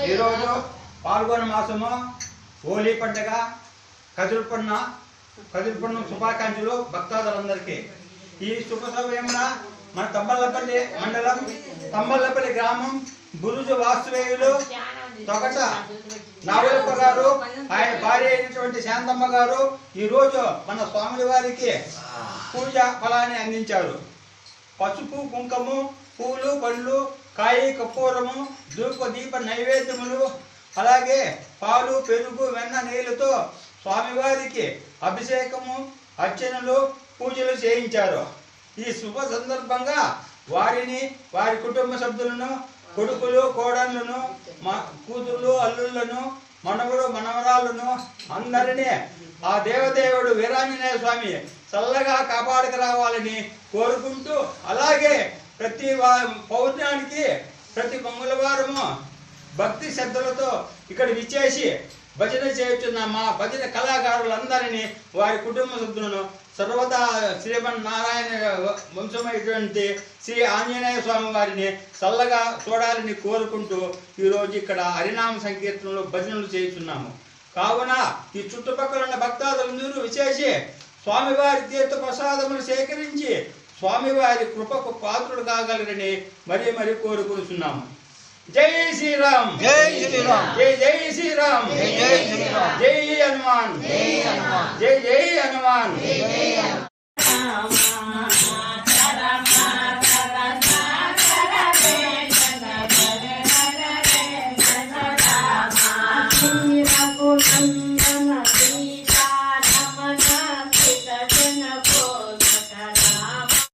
ఈరోజు పాల్గొన మాసము హోలీ పండుగ కదిరిపన్నం శుభాకాంక్షలు భక్తాదులందరికీ. ఈ శుభ సమయమున మన తంబల్లపల్లి మండలం తంబల్లపల్లి గ్రామం బురుజు వాస్తువేయులు తొగట నావలప్ప గారు ఆయన భార్య అయినటువంటి శాంతమ్మ గారు ఈరోజు మన స్వామి వారికి పూజ ఫలాన్ని అందించారు. పసుపు కుంకుమ పూలు పళ్ళు కాయి కర్పూరము ధూప దీప నైవేద్యములు అలాగే పాలు పెరుగు వెన్న నీళ్ళతో స్వామివారికి అభిషేకము అర్చనలు పూజలు చేయించారు. ఈ శుభ సందర్భంగా వారిని వారి కుటుంబ సభ్యులను కొడుకులు కోడళ్లను కూతుళ్ళు అల్లుళ్లను మనవరు మనవరాళ్ళను అందరినీ ఆ దేవదేవుడు వీరాంజనేయ స్వామి చల్లగా కాపాడుకు రావాలని కోరుకుంటూ అలాగే ప్రతి పౌర్ణానికి ప్రతి మంగళవారము భక్తి శ్రద్ధలతో ఇక్కడ విచ్చేసి భజన చేస్తున్న మా భజన కళాకారులందరినీ వారి కుటుంబ సభ్యులను సర్వదా శ్రీమన్నారాయణ వంశమైనటువంటి శ్రీ ఆంజనేయ స్వామి వారిని చల్లగా చూడాలని కోరుకుంటూ ఈరోజు ఇక్కడ హరినామ సంకీర్తనలు భజనలు చేస్తున్నాము. కావున ఈ చుట్టుపక్కల ఉన్న భక్తాదులందరూ విచేసి స్వామివారి తీర్థ ప్రసాదములు సేకరించి స్వామివారి కృపకు పాత్రులు కాగలరని మరీ మరీ కోరుకుంటున్నాము. జై శ్రీరామ్, జై శ్రీరామ్, జై జై శ్రీరామ్, జై జై శ్రీరామ్, జై హనుమాన్, జై హనుమాన్, జై జై హనుమాన్. జై జై హనుమాన్.